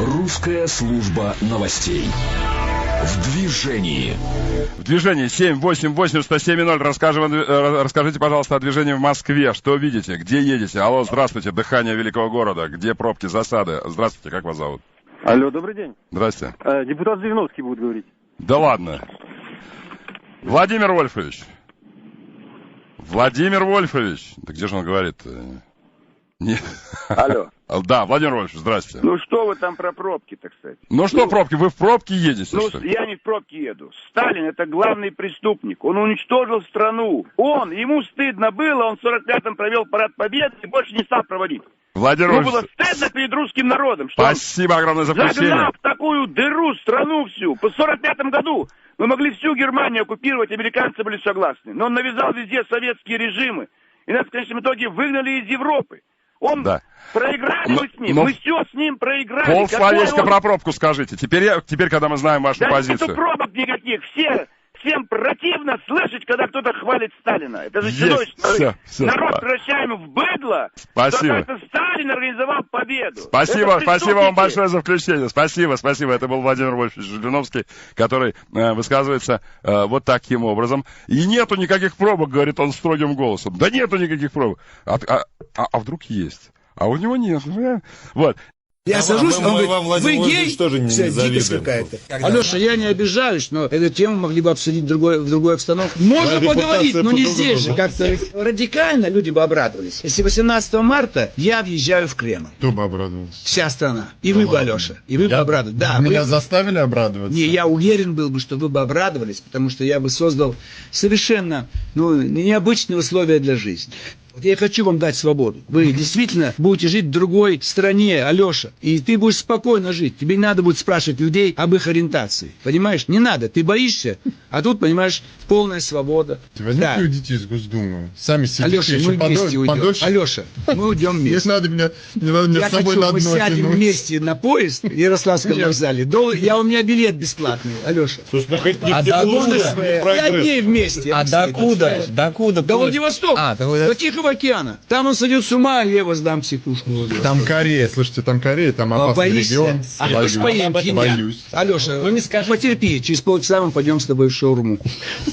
Русская служба новостей. В движении. В движении 788-107-0. Расскажите, пожалуйста, о движении в Москве. Что видите? Где едете? Алло, здравствуйте, дыхание великого города. Где пробки, засады? Здравствуйте, как вас зовут? Алло, добрый день. Здрасте. Депутат Зеленский будет говорить. Да ладно. Владимир Вольфович. Владимир Вольфович. Да где же он говорит? Не. Алло. Да, Владимир Вольфович, здрасте. Ну что вы там про пробки, так сказать? Ну что пробки? Вы в пробке едете, Ну, что ли? я не в пробке еду. Сталин — это главный преступник. Он уничтожил страну. Ему стыдно было, он в 45-м провел парад Победы и больше не стал проводить. Владимир Ему было Вольфович, стыдно перед русским народом, что спасибо огромное за он включение. загнал в такую дыру страну всю. В 45-м году мы могли всю Германию оккупировать, американцы были согласны. Но он навязал везде советские режимы. И нас в конечном итоге выгнали из Европы. Да. Проиграли мы с ним, мы все с ним проиграли. Полсловечка про пробку скажите. Теперь, когда мы знаем вашу да позицию. нету пробок никаких. Всем противно слышать, когда кто-то хвалит Сталина. Это же Есть. чудовищно. Все. Народ превращаем в быдло. Спасибо. Это Сталин организовал победу. Спасибо вам преступники. большое за включение. Спасибо. Это был Владимир Вольфович Жириновский, который высказывается вот таким образом. И нету никаких пробок, говорит он строгим голосом. Да нету никаких пробок. А вдруг есть? А у него нет. Вот. Я сажусь, он говорит, вы гей? Тоже не Вся дикость завидуем. какая-то. Алеша, я не обижаюсь, но эту тему могли бы обсудить в другой обстановке. Можно поговорить, но не здесь же. Как-то радикально люди бы обрадовались. Если 18 марта я въезжаю в Кремль. Кто бы обрадовался? Вся страна. И вы бы, Алеша. И вы бы обрадовались. Да, Меня заставили обрадоваться? Не, я уверен был бы, что вы бы обрадовались, потому что я бы создал совершенно необычные условия для жизни. Вот я хочу вам дать свободу. Вы действительно будете жить в другой стране, Алеша. И ты будешь спокойно жить. Тебе не надо будет спрашивать людей об их ориентации. Понимаешь? Не надо. Ты боишься, а тут, понимаешь, полная свобода. Возьмите и уйдите из Госдумы. Сами сидите Алеша, еще мы вместе уйдем. подольше. Алеша, мы уйдем вместе. Если надо меня Я с собой хочу, на мы дно сядем тянуть. вместе на поезд в Ярославском вокзале. У меня билет бесплатный, Алеша. Пять дней вместе. А докуда? До Владивостока, до Тихого океана. Там он сойдет с ума, я его сдам в психушку. Там Корея, слушайте, там опасный Боишься? регион. Боюсь. Алеша, вы не скажете. Потерпи, через полчаса мы пойдем с тобой в шаурму.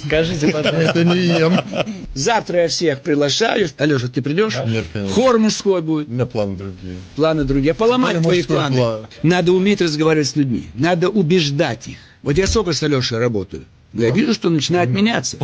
Скажите, пожалуйста. Это не ем. Завтра я всех приглашаю. Алеша, ты придешь? Нет, конечно. Хор мужской будет. У меня планы другие. Планы другие. Поломать твои мужской планы. план. Надо уметь разговаривать с людьми. Надо убеждать их. Вот я сколько с Алешей работаю. Я вижу, что начинает меняться.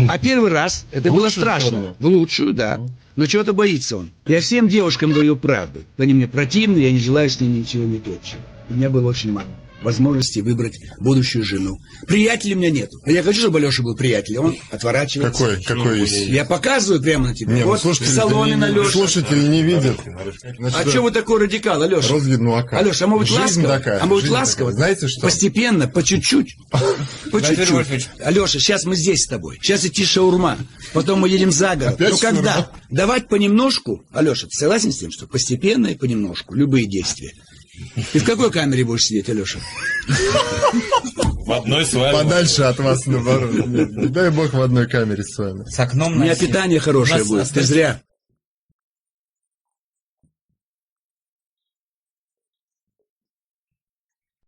А первый раз это было страшно. В лучшую, да. Но чего-то боится он. Я всем девушкам говорю правду. Они мне противны, я не желаю с ними ничего иметь общего. У меня было очень мало возможности выбрать будущую жену. Приятелей у меня нету. А я хочу, чтобы Алеша был приятель, он отворачивается. Какой есть? Я показываю прямо на тебя. Не, вот в салоне на Лёше. Слушатели не видят. А что вы такой радикал, Алеша? Разведнуака. Алеша, а может быть Жизнь ласково? такая. А может быть Жизнь ласково? такая. Знаете что? Постепенно, по чуть-чуть. По чуть-чуть. Алеша, сейчас мы здесь с тобой. Сейчас идти шаурма. Потом мы едем за город. Опять Ну когда? шаурма? Давать понемножку. Алеша, ты согласен с тем, что постепенно и понемножку? Любые действия. Ты в какой камере будешь сидеть, Алеша? В одной с вами. Подальше от вас, наоборот. Дай бог в одной камере с вами. С окном У меня на питание хорошее будет. Ты зря.